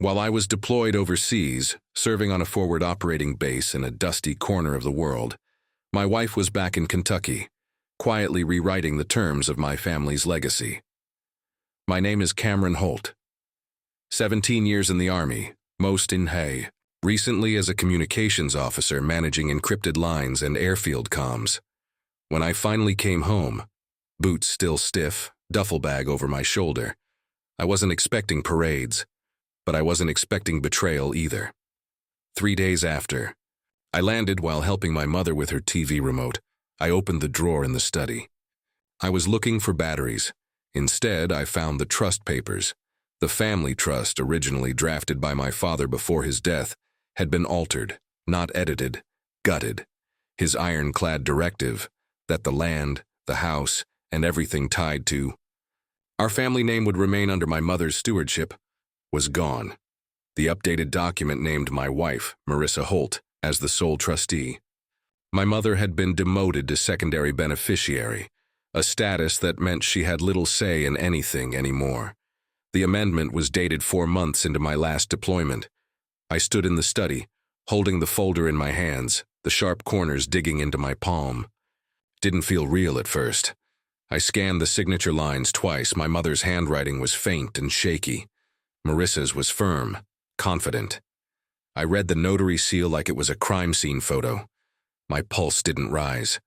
While I was deployed overseas, serving on a forward operating base in a dusty corner of the world, my wife was back in Kentucky, quietly rewriting the terms of my family's legacy. My name is Cameron Holt. 17 years in the Army, most in Hay. Recently as a communications officer managing encrypted lines and airfield comms. When I finally came home, boots still stiff, duffel bag over my shoulder, I wasn't expecting parades, but I wasn't expecting betrayal either. 3 days after, I landed while helping my mother with her TV remote. I opened the drawer in the study. I was looking for batteries. Instead, I found the trust papers. The family trust, originally drafted by my father before his death, had been altered, not edited, gutted. His ironclad directive that the land, the house, and everything tied to our family name would remain under my mother's stewardship was gone. The updated document named my wife, Marissa Holt, as the sole trustee. My mother had been demoted to secondary beneficiary, a status that meant she had little say in anything anymore. The amendment was dated 4 months into my last deployment. I stood in the study, holding the folder in my hands, the sharp corners digging into my palm. Didn't feel real at first. I scanned the signature lines twice. My mother's handwriting was faint and shaky. Marissa's was firm, confident. I read the notary seal like it was a crime scene photo. My pulse didn't rise.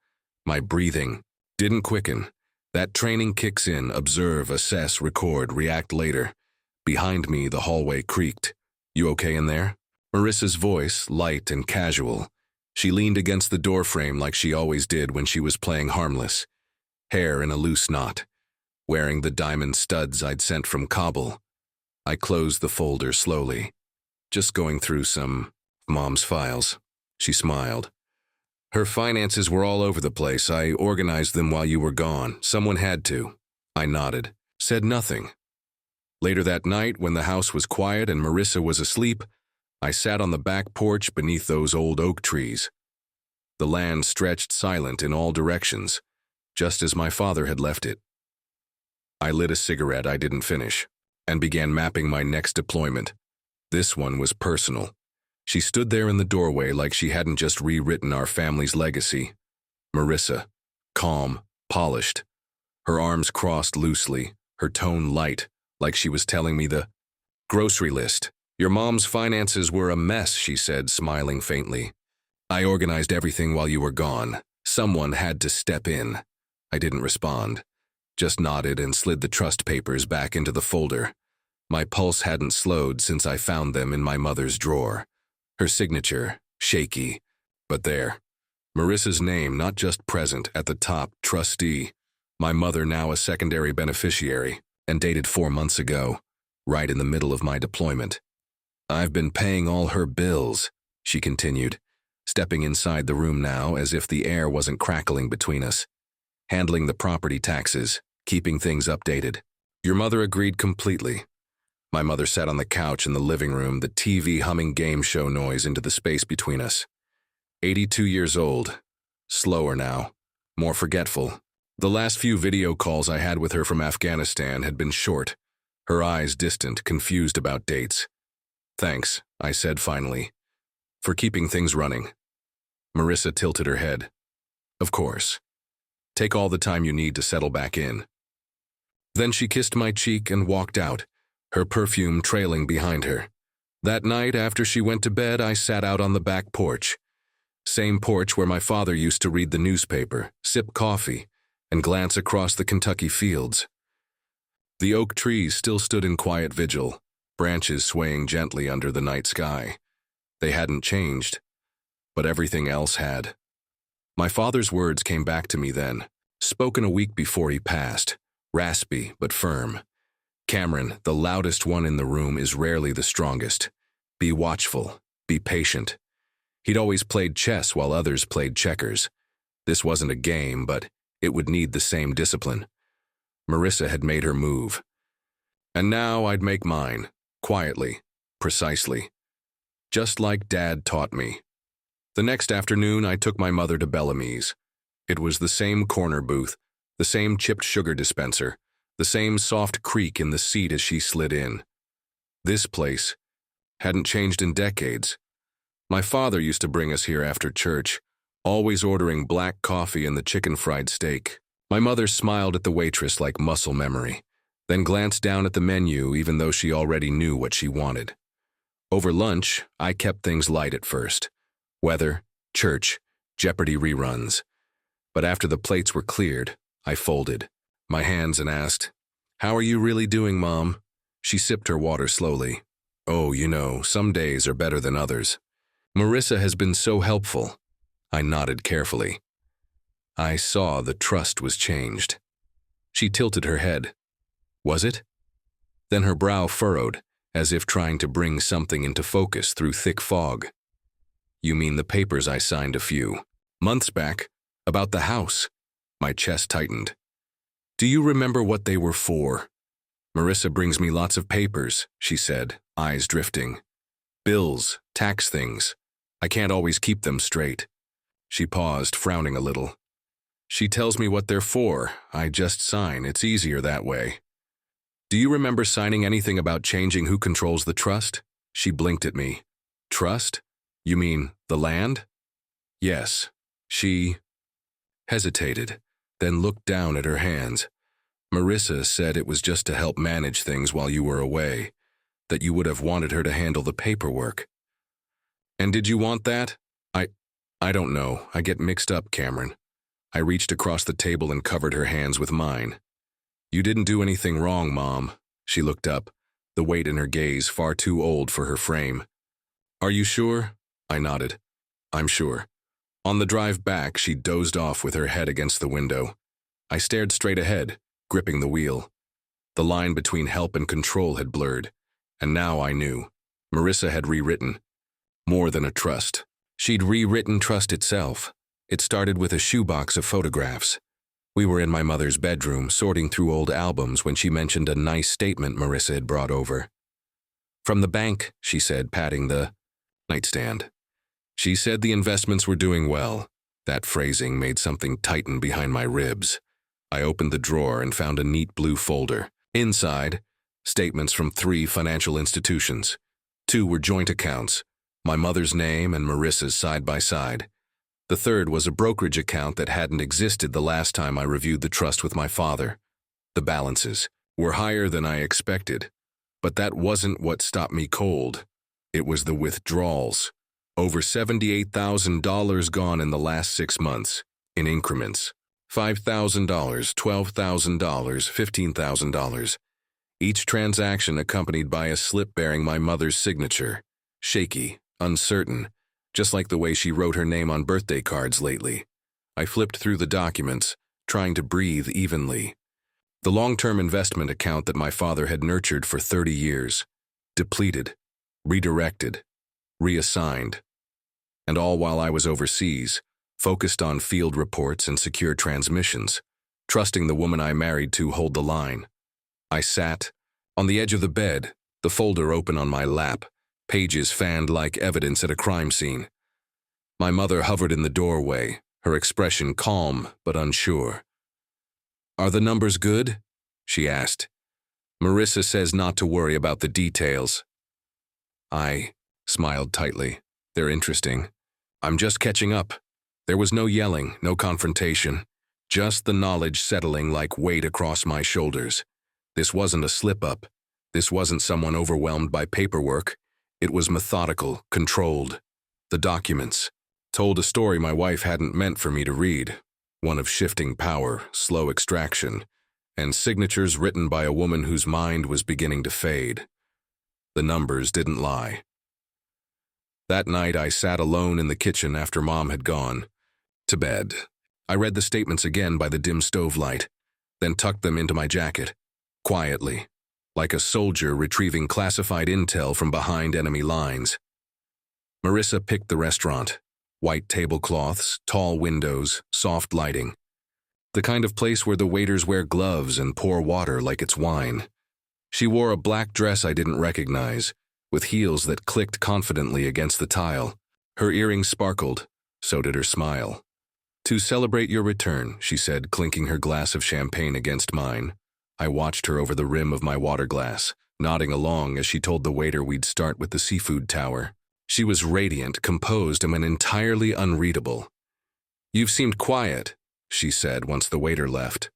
My breathing didn't quicken. That training kicks in: observe, assess, record, react later. Behind me, the hallway creaked. "You okay in there?" Marissa's voice, light and casual. She leaned against the doorframe like she always did when she was playing harmless. Hair in a loose knot. Wearing the diamond studs I'd sent from Kabul. I closed the folder slowly. "Just going through some Mom's files." She smiled. "Her finances were all over the place. I organized them while you were gone. Someone had to." I nodded, said nothing. Later that night, when the house was quiet and Marissa was asleep, I sat on the back porch beneath those old oak trees. The land stretched silent in all directions, just as my father had left it. I lit a cigarette I didn't finish, and began mapping my next deployment. This one was personal. She stood there in the doorway like she hadn't just rewritten our family's legacy. Marissa, calm, polished. Her arms crossed loosely, her tone light, like she was telling me the grocery list. "Your mom's finances were a mess," she said, smiling faintly. "I organized everything while you were gone. Someone had to step in." I didn't respond, just nodded and slid the trust papers back into the folder. My pulse hadn't slowed since I found them in my mother's drawer. Her signature, shaky, but there. Marissa's name, not just present, at the top, trustee. My mother now a secondary beneficiary, and dated 4 months ago, right in the middle of my deployment. "I've been paying all her bills," she continued, stepping inside the room now as if the air wasn't crackling between us. "Handling the property taxes, keeping things updated." Your mother agreed completely. My mother sat on the couch in the living room, the TV humming game show noise into the space between us. 82 years old, slower now, more forgetful. The last few video calls I had with her from Afghanistan had been short, her eyes distant, confused about dates. "Thanks," I said finally, "for keeping things running." Marissa tilted her head. "Of course. Take all the time you need to settle back in." Then she kissed my cheek and walked out, her perfume trailing behind her. That night, after she went to bed, I sat out on the back porch. Same porch where my father used to read the newspaper, sip coffee, and glance across the Kentucky fields. The oak trees still stood in quiet vigil, branches swaying gently under the night sky. They hadn't changed, but everything else had. My father's words came back to me then, spoken a week before he passed, raspy but firm. "Cameron, the loudest one in the room is rarely the strongest. Be watchful, be patient." He'd always played chess while others played checkers. This wasn't a game, but it would need the same discipline. Marissa had made her move. And now I'd make mine, quietly, precisely. Just like Dad taught me. The next afternoon, I took my mother to Bellamy's. It was the same corner booth, the same chipped sugar dispenser, the same soft creak in the seat as she slid in. This place, hadn't changed in decades. My father used to bring us here after church, always ordering black coffee and the chicken fried steak. My mother smiled at the waitress like muscle memory, then glanced down at the menu even though she already knew what she wanted. Over lunch, I kept things light at first. Weather, church, Jeopardy reruns. But after the plates were cleared, I folded my hands and asked, "How are you really doing, Mom?" She sipped her water slowly. "Oh, you know, some days are better than others. Marissa has been so helpful." I nodded carefully. I saw the trust was changed. She tilted her head. "Was it?" Then her brow furrowed, as if trying to bring something into focus through thick fog. "You mean the papers I signed a few months back, about the house?" My chest tightened. "Do you remember what they were for?" "Marissa brings me lots of papers," she said, eyes drifting. "Bills, tax things. I can't always keep them straight." She paused, frowning a little. "She tells me what they're for. I just sign. It's easier that way." "Do you remember signing anything about changing who controls the trust?" She blinked at me. "Trust? You mean the land?" "Yes." She hesitated, then looked down at her hands. "Marissa said it was just to help manage things while you were away, that you would have wanted her to handle the paperwork." "And did you want that?" I don't know. I get mixed up, Cameron." I reached across the table and covered her hands with mine. "You didn't do anything wrong, Mom." She looked up, the weight in her gaze far too old for her frame. "Are you sure?" I nodded. "I'm sure." On the drive back, she dozed off with her head against the window. I stared straight ahead, gripping the wheel. The line between help and control had blurred, and now I knew. Marissa had rewritten. More than a trust. She'd rewritten trust itself. It started with a shoebox of photographs. We were in my mother's bedroom, sorting through old albums when she mentioned a nice statement Marissa had brought over. "From the bank," she said, patting the nightstand. She said the investments were doing well. That phrasing made something tighten behind my ribs. I opened the drawer and found a neat blue folder. Inside, statements from 3 financial institutions. 2 were joint accounts, my mother's name and Marissa's side by side. The third was a brokerage account that hadn't existed the last time I reviewed the trust with my father. The balances were higher than I expected, but that wasn't what stopped me cold. It was the withdrawals. Over $78,000 gone in the last 6 months, in increments. $5,000, $12,000, $15,000. Each transaction accompanied by a slip bearing my mother's signature. Shaky, uncertain, just like the way she wrote her name on birthday cards lately. I flipped through the documents, trying to breathe evenly. The long-term investment account that my father had nurtured for 30 years. Depleted, redirected, reassigned. And all while I was overseas, focused on field reports and secure transmissions, trusting the woman I married to hold the line. I sat on the edge of the bed, the folder open on my lap, pages fanned like evidence at a crime scene. My mother hovered in the doorway, her expression calm but unsure. "Are the numbers good?" she asked. "Marissa says not to worry about the details." I smiled tightly. "They're interesting. I'm just catching up." There was no yelling, no confrontation, just the knowledge settling like weight across my shoulders. This wasn't a slip-up. This wasn't someone overwhelmed by paperwork. It was methodical, controlled. The documents told a story my wife hadn't meant for me to read, one of shifting power, slow extraction, and signatures written by a woman whose mind was beginning to fade. The numbers didn't lie. That night, I sat alone in the kitchen after Mom had gone to bed. I read the statements again by the dim stove light, then tucked them into my jacket, quietly, like a soldier retrieving classified intel from behind enemy lines. Marissa picked the restaurant. White tablecloths, tall windows, soft lighting. The kind of place where the waiters wear gloves and pour water like it's wine. She wore a black dress I didn't recognize, with heels that clicked confidently against the tile. Her earrings sparkled, so did her smile. "To celebrate your return," she said, clinking her glass of champagne against mine. I watched her over the rim of my water glass, nodding along as she told the waiter we'd start with the seafood tower. She was radiant, composed, and entirely unreadable. "You've seemed quiet," she said once the waiter left.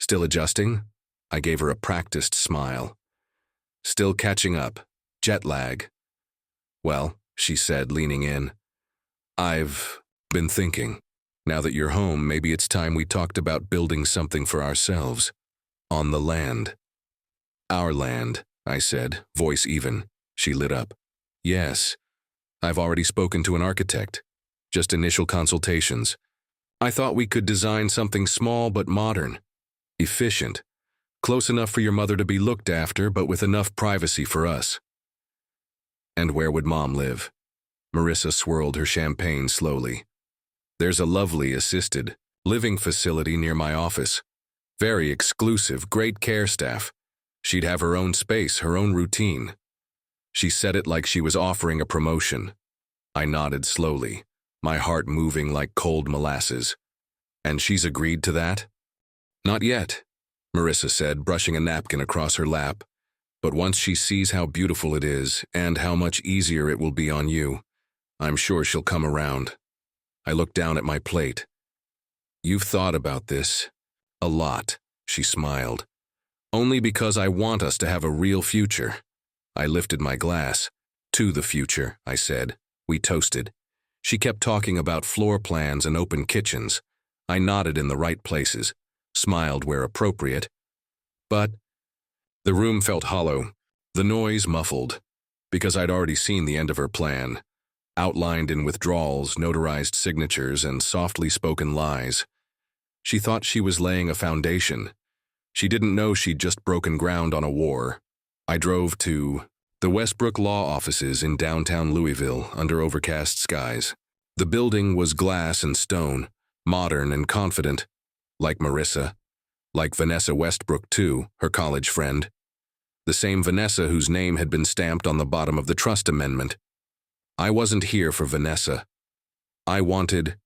"Still adjusting?" I gave her a practiced smile. "Still catching up. Jet lag." "Well," she said, leaning in, "I've been thinking. Now that you're home, maybe it's time we talked about building something for ourselves. On the land." "Our land," I said, voice even. She lit up. "Yes. I've already spoken to an architect. Just initial consultations. I thought we could design something small but modern. Efficient. Close enough for your mother to be looked after, but with enough privacy for us." "And where would Mom live?" Marissa swirled her champagne slowly. "There's a lovely assisted living facility near my office. Very exclusive, great care staff. She'd have her own space, her own routine." She said it like she was offering a promotion. I nodded slowly, my heart moving like cold molasses. "And she's agreed to that?" "Not yet," Marissa said, brushing a napkin across her lap. "But once she sees how beautiful it is, and how much easier it will be on you, I'm sure she'll come around." I looked down at my plate. "You've thought about this. A lot," she smiled. "Only because I want us to have a real future." I lifted my glass. "To the future," I said. We toasted. She kept talking about floor plans and open kitchens. I nodded in the right places, smiled where appropriate. But the room felt hollow, the noise muffled, because I'd already seen the end of her plan, outlined in withdrawals, notarized signatures, and softly spoken lies. She thought she was laying a foundation. She didn't know she'd just broken ground on a war. I drove to the Westbrook Law Offices in downtown Louisville under overcast skies. The building was glass and stone, modern and confident, like Marissa, like Vanessa Westbrook too, her college friend. The same Vanessa whose name had been stamped on the bottom of the trust amendment. I wasn't here for Vanessa. I wanted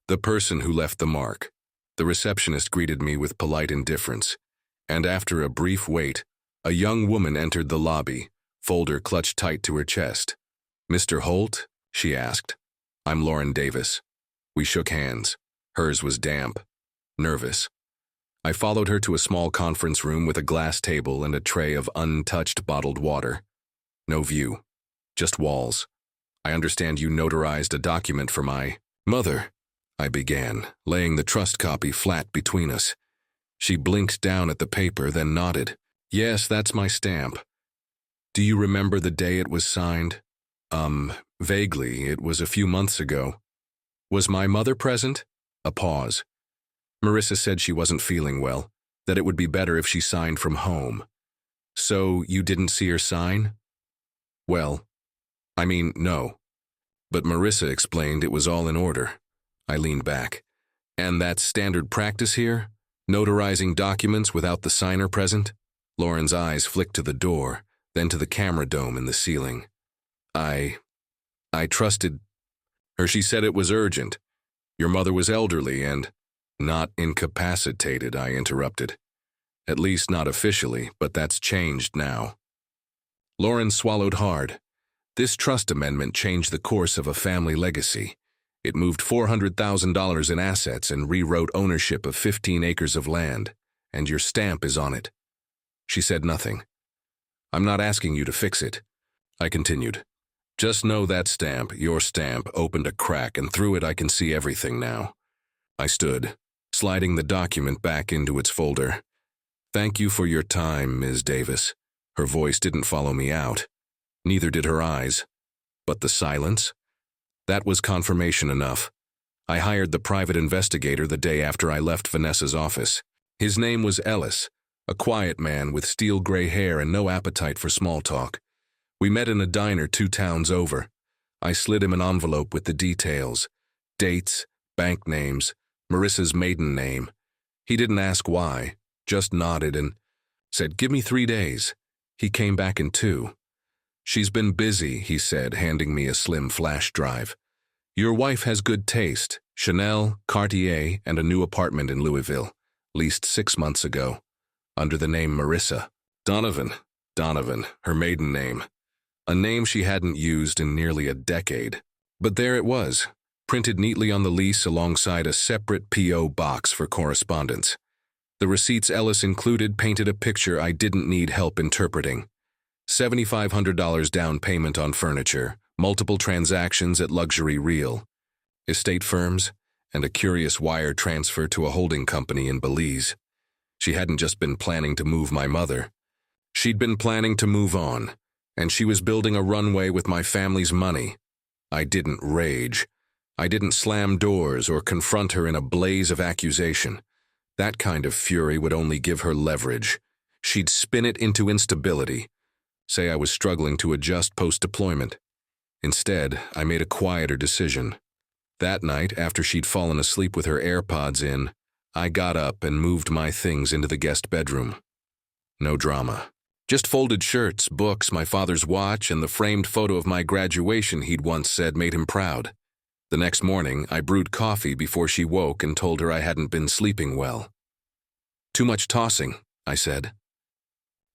the person who left the mark. The receptionist greeted me with polite indifference, and after a brief wait, a young woman entered the lobby, folder clutched tight to her chest. "Mr. Holt?" she asked. "I'm Lauren Davis." We shook hands. Hers was damp, nervous. I followed her to a small conference room with a glass table and a tray of untouched bottled water. No view, just walls. "I understand you notarized a document for my mother," I began, laying the trust copy flat between us. She blinked down at the paper, then nodded. "Yes, that's my stamp." "Do you remember the day it was signed?" Vaguely. It was a few months ago." "Was my mother present?" A pause. "Marissa said she wasn't feeling well, that it would be better if she signed from home." "So you didn't see her sign?" "Well, no. But Marissa explained it was all in order." I leaned back. "And that's standard practice here? Notarizing documents without the signer present?" Lauren's eyes flicked to the door, then to the camera dome in the ceiling. I trusted her. She said it was urgent. Your mother was elderly and not incapacitated," I interrupted. "At least not officially, but that's changed now." Lauren swallowed hard. This trust amendment changed the course of a family legacy. It moved $400,000 in assets and rewrote ownership of 15 acres of land, and your stamp is on it. She said nothing. "I'm not asking you to fix it," I continued. "Just know that stamp, your stamp, opened a crack, and through it I can see everything now." I stood, sliding the document back into its folder. "Thank you for your time, Ms. Davis." Her voice didn't follow me out. Neither did her eyes. But the silence? That was confirmation enough. I hired the private investigator the day after I left Vanessa's office. His name was Ellis, a quiet man with steel gray hair and no appetite for small talk. We met in a diner 2 towns over. I slid him an envelope with the details. Dates, bank names, Marissa's maiden name. He didn't ask why, just nodded and said, "Give me 3 days." He came back in 2. "She's been busy," he said, handing me a slim flash drive. "Your wife has good taste. Chanel, Cartier, and a new apartment in Louisville, leased 6 months ago, under the name Marissa." "Donovan," Donovan, her maiden name. A name she hadn't used in nearly a decade. But there it was, printed neatly on the lease alongside a separate P.O. box for correspondence. The receipts Ellis included painted a picture I didn't need help interpreting. $7,500 down payment on furniture, multiple transactions at Luxury Real, estate firms, and a curious wire transfer to a holding company in Belize. She hadn't just been planning to move my mother. She'd been planning to move on, and she was building a runway with my family's money. I didn't rage. I didn't slam doors or confront her in a blaze of accusation. That kind of fury would only give her leverage. She'd spin it into instability, say I was struggling to adjust post-deployment. Instead, I made a quieter decision. That night, after she'd fallen asleep with her AirPods in, I got up and moved my things into the guest bedroom. No drama. Just folded shirts, books, my father's watch, and the framed photo of my graduation he'd once said made him proud. The next morning, I brewed coffee before she woke and told her I hadn't been sleeping well. "Too much tossing," I said.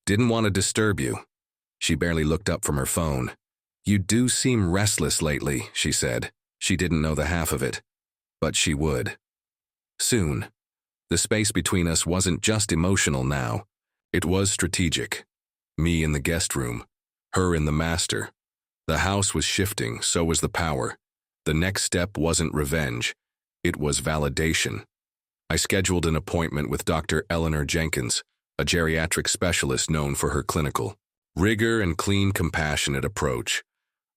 "Didn't want to disturb you." She barely looked up from her phone. "You do seem restless lately," she said. She didn't know the half of it, but she would. Soon. The space between us wasn't just emotional now. It was strategic. Me in the guest room, her in the master. The house was shifting, so was the power. The next step wasn't revenge. It was validation. I scheduled an appointment with Dr. Eleanor Jenkins, a geriatric specialist known for her clinical rigor and clean, compassionate approach.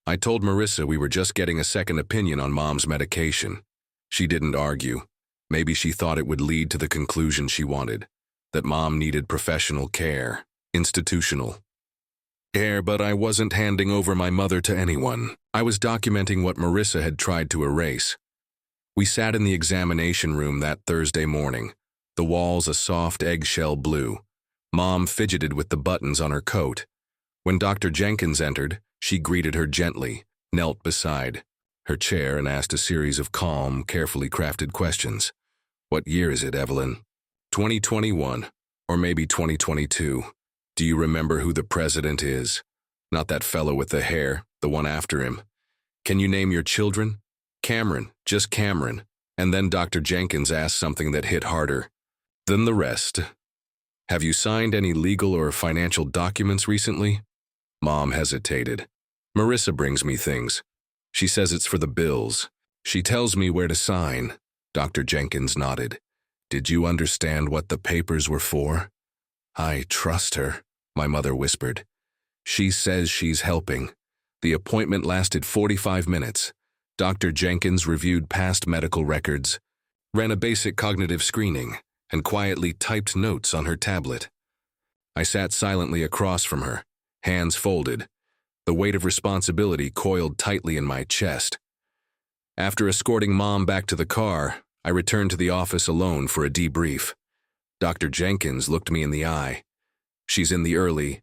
I told Marissa we were just getting a second opinion on Mom's medication. She didn't argue. Maybe she thought it would lead to the conclusion she wanted, that Mom needed professional care, institutional care, but I wasn't handing over my mother to anyone. I was documenting what Marissa had tried to erase. We sat in the examination room that Thursday morning, the walls a soft eggshell blue. Mom fidgeted with the buttons on her coat. When Dr. Jenkins entered, she greeted her gently, knelt beside her chair and asked a series of calm, carefully crafted questions. "What year is it, Evelyn?" 2021, or maybe 2022. "Do you remember who the president is? Not that fellow with the hair, the one after him. Can you name your children?" "Cameron, just Cameron." And then Dr. Jenkins asked something that hit harder than the rest. "Have you signed any legal or financial documents recently?" Mom hesitated. "Marissa brings me things. She says it's for the bills. She tells me where to sign." Dr. Jenkins nodded. "Did you understand what the papers were for?" "I trust her," my mother whispered. "She says she's helping." The appointment lasted 45 minutes. Dr. Jenkins reviewed past medical records, ran a basic cognitive screening, and quietly typed notes on her tablet. I sat silently across from her, hands folded. The weight of responsibility coiled tightly in my chest. After escorting Mom back to the car, I returned to the office alone for a debrief. Dr. Jenkins looked me in the eye. "She's in the early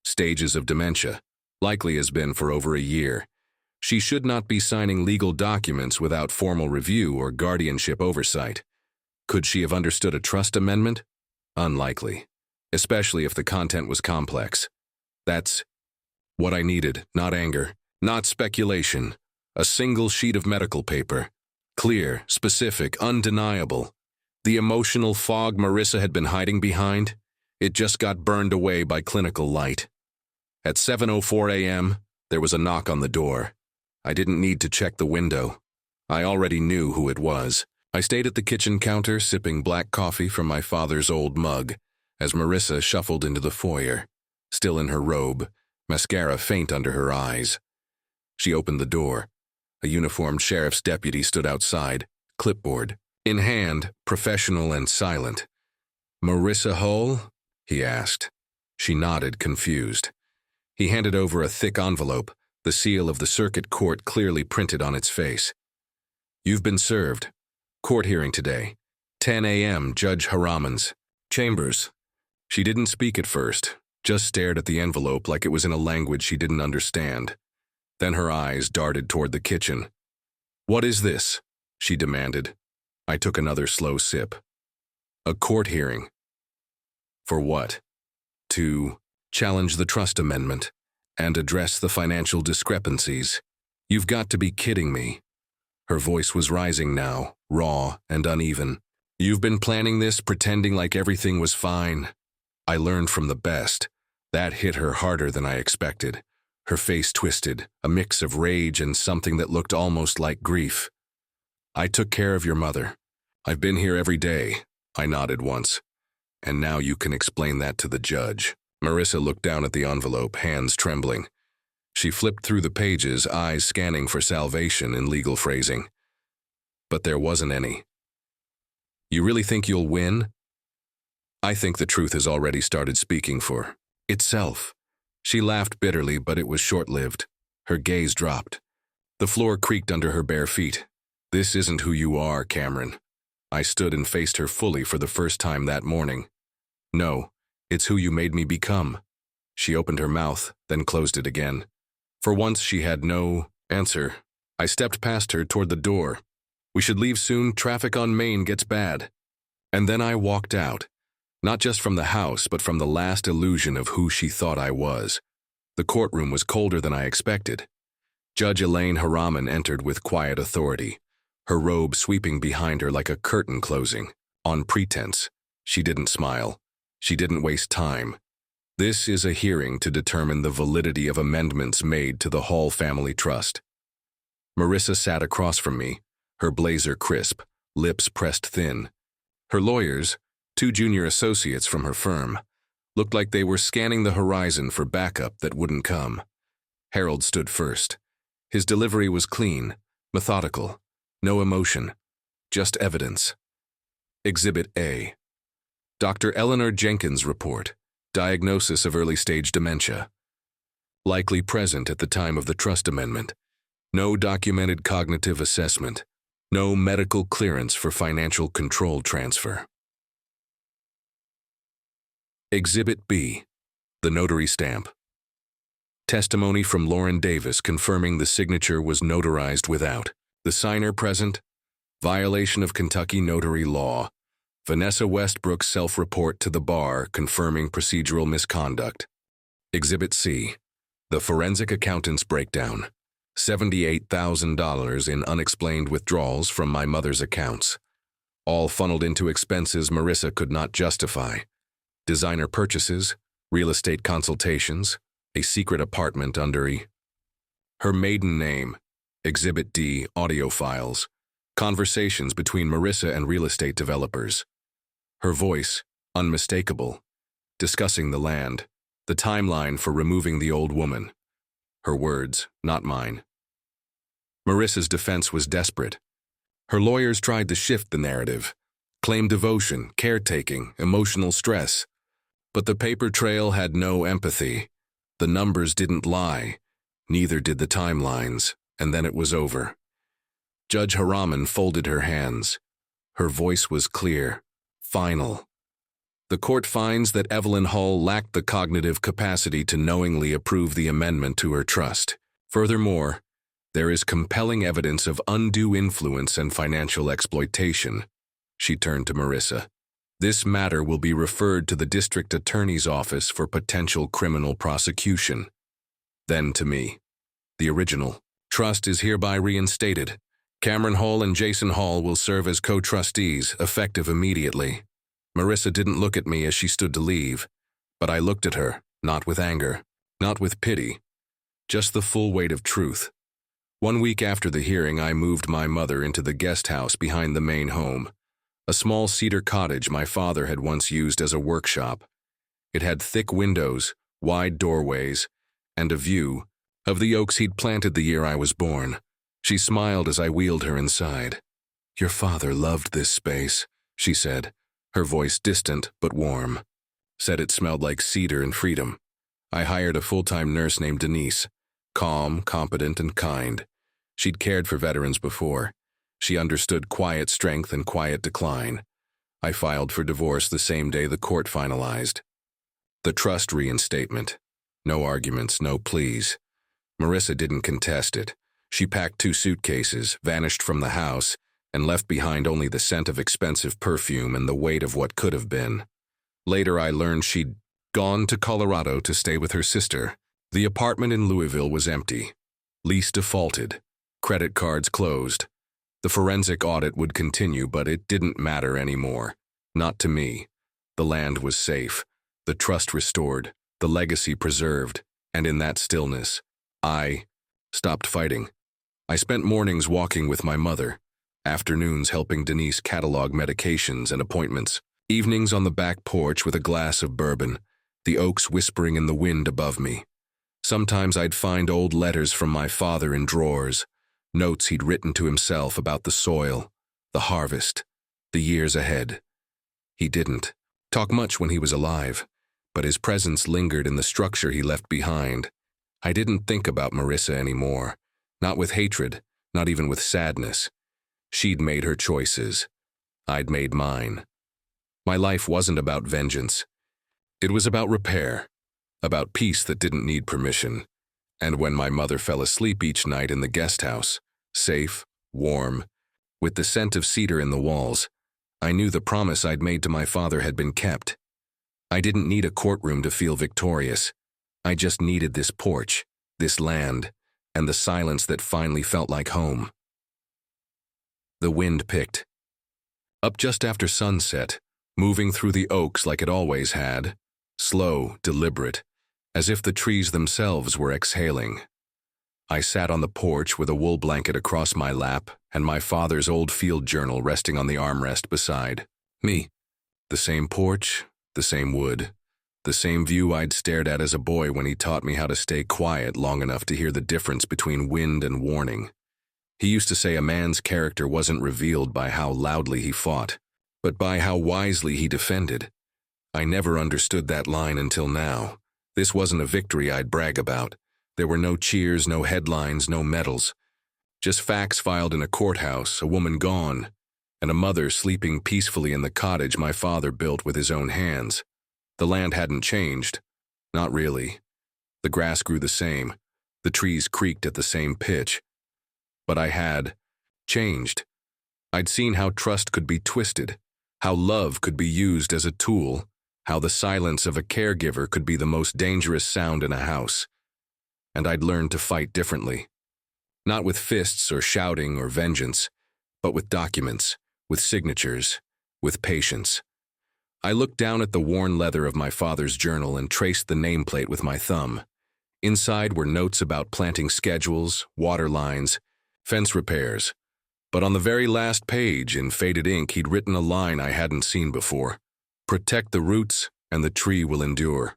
stages of dementia, likely has been for over a year. She should not be signing legal documents without formal review or guardianship oversight. Could she have understood a trust amendment? Unlikely, especially if the content was complex. That's what I needed, not anger, not speculation. A single sheet of medical paper. Clear, specific, undeniable. The emotional fog Marissa had been hiding behind, it just got burned away by clinical light. At 7:04 a.m., there was a knock on the door. I didn't need to check the window. I already knew who it was. I stayed at the kitchen counter sipping black coffee from my father's old mug as Marissa shuffled into the foyer, still in her robe, mascara faint under her eyes. She opened the door. A uniformed sheriff's deputy stood outside, clipboard in hand, professional and silent. "Marissa Hull?" he asked. She nodded, confused. He handed over a thick envelope, the seal of the circuit court clearly printed on its face. "You've been served. Court hearing today. 10 a.m., Judge Haraman's chambers." She didn't speak at first, just stared at the envelope like it was in a language she didn't understand. Then her eyes darted toward the kitchen. "What is this?" she demanded. I took another slow sip. "A court hearing." "For what?" "To challenge the trust amendment, and address the financial discrepancies. You've got to be kidding me. Her voice was rising now, raw and uneven. You've been planning this, pretending like everything was fine. I learned from the best. That hit her harder than I expected. Her face twisted, a mix of rage and something that looked almost like grief. I took care of your mother. I've been here every day. I nodded once. And now you can explain that to the judge. Marissa looked down at the envelope, hands trembling. She flipped through the pages, eyes scanning for salvation in legal phrasing. But there wasn't any. You really think you'll win? I think the truth has already started speaking for itself. She laughed bitterly, but it was short-lived. Her gaze dropped. The floor creaked under her bare feet. This isn't who you are, Cameron. I stood and faced her fully for the first time that morning. No, it's who you made me become. She opened her mouth, then closed it again. For once, she had no answer. I stepped past her toward the door. We should leave soon, traffic on Main gets bad. And then I walked out, not just from the house, but from the last illusion of who she thought I was. The courtroom was colder than I expected. Judge Elaine Haraman entered with quiet authority, her robe sweeping behind her like a curtain closing. On pretense, she didn't smile. She didn't waste time. This is a hearing to determine the validity of amendments made to the Hall Family Trust. Marissa sat across from me, her blazer crisp, lips pressed thin. Her lawyers, 2 junior associates from her firm, looked like they were scanning the horizon for backup that wouldn't come. Harold stood first. His delivery was clean, methodical, no emotion, just evidence. Exhibit A. Dr. Eleanor Jenkins' report, diagnosis of early-stage dementia. Likely present at the time of the trust amendment. No documented cognitive assessment. No medical clearance for financial control transfer. Exhibit B. The notary stamp. Testimony from Lauren Davis confirming the signature was notarized without. The signer present. Violation of Kentucky notary law. Vanessa Westbrook's self-report to the bar confirming procedural misconduct. Exhibit C. The forensic accountant's breakdown. $78,000 in unexplained withdrawals from my mother's accounts. All funneled into expenses Marissa could not justify. Designer purchases, real estate consultations, a secret apartment under her maiden name. Exhibit D. Audio files. Conversations between Marissa and real estate developers. Her voice, unmistakable, discussing the land, the timeline for removing the old woman. Her words, not mine. Marissa's defense was desperate. Her lawyers tried to shift the narrative, claim devotion, caretaking, emotional stress. But the paper trail had no empathy. The numbers didn't lie, neither did the timelines, and then it was over. Judge Haraman folded her hands. Her voice was clear, final. The court finds that Evelyn Hull lacked the cognitive capacity to knowingly approve the amendment to her trust. Furthermore, there is compelling evidence of undue influence and financial exploitation. She turned to Marissa. This matter will be referred to the district attorney's office for potential criminal prosecution. Then to me. The original trust is hereby reinstated. Cameron Hall and Jason Hall will serve as co-trustees, effective immediately. Marissa didn't look at me as she stood to leave, but I looked at her, not with anger, not with pity, just the full weight of truth. 1 week after the hearing, I moved my mother into the guest house behind the main home, a small cedar cottage my father had once used as a workshop. It had thick windows, wide doorways, and a view of the oaks he'd planted the year I was born. She smiled as I wheeled her inside. "Your father loved this space," she said, her voice distant but warm. Said it smelled like cedar and freedom. I hired a full-time nurse named Denise, calm, competent, and kind. She'd cared for veterans before. She understood quiet strength and quiet decline. I filed for divorce the same day the court finalized. The trust reinstatement. No arguments, no pleas. Marissa didn't contest it. She packed 2 suitcases, vanished from the house, and left behind only the scent of expensive perfume and the weight of what could have been. Later I learned she'd gone to Colorado to stay with her sister. The apartment in Louisville was empty. Lease defaulted. Credit cards closed. The forensic audit would continue, but it didn't matter anymore. Not to me. The land was safe, the trust restored, the legacy preserved, and in that stillness, I stopped fighting. I spent mornings walking with my mother, afternoons helping Denise catalog medications and appointments, evenings on the back porch with a glass of bourbon, the oaks whispering in the wind above me. Sometimes I'd find old letters from my father in drawers, notes he'd written to himself about the soil, the harvest, the years ahead. He didn't talk much when he was alive, but his presence lingered in the structure he left behind. I didn't think about Marissa anymore, not with hatred, not even with sadness. She'd made her choices. I'd made mine. My life wasn't about vengeance. It was about repair, about peace that didn't need permission. And when my mother fell asleep each night in the guest house, safe, warm, with the scent of cedar in the walls, I knew the promise I'd made to my father had been kept. I didn't need a courtroom to feel victorious. I just needed this porch, this land, and the silence that finally felt like home. The wind picked up just after sunset, moving through the oaks like it always had, slow, deliberate, as if the trees themselves were exhaling. I sat on the porch with a wool blanket across my lap and my father's old field journal resting on the armrest beside me. The same porch, the same wood, the same view I'd stared at as a boy when he taught me how to stay quiet long enough to hear the difference between wind and warning. He used to say a man's character wasn't revealed by how loudly he fought, but by how wisely he defended. I never understood that line until now. This wasn't a victory I'd brag about. There were no cheers, no headlines, no medals. Just facts filed in a courthouse, a woman gone, and a mother sleeping peacefully in the cottage my father built with his own hands. The land hadn't changed. Not really. The grass grew the same. The trees creaked at the same pitch. But I had changed. I'd seen how trust could be twisted, how love could be used as a tool, how the silence of a caregiver could be the most dangerous sound in a house. And I'd learned to fight differently. Not with fists or shouting or vengeance, but with documents, with signatures, with patience. I looked down at the worn leather of my father's journal and traced the nameplate with my thumb. Inside were notes about planting schedules, water lines, fence repairs. But on the very last page, in faded ink, he'd written a line I hadn't seen before. "Protect the roots, and the tree will endure."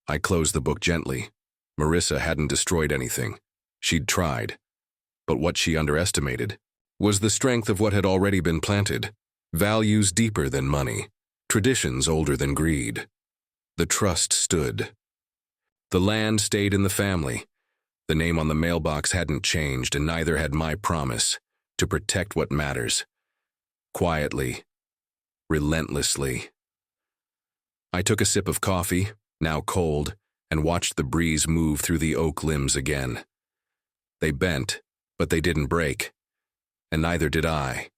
I closed the book gently. Marissa hadn't destroyed anything. She'd tried. But what she underestimated was the strength of what had already been planted. Values deeper than money. Traditions older than greed. The trust stood. The land stayed in the family. The name on the mailbox hadn't changed, and neither had my promise to protect what matters. Quietly, relentlessly. I took a sip of coffee, now cold, and watched the breeze move through the oak limbs again. They bent, but they didn't break, and neither did I.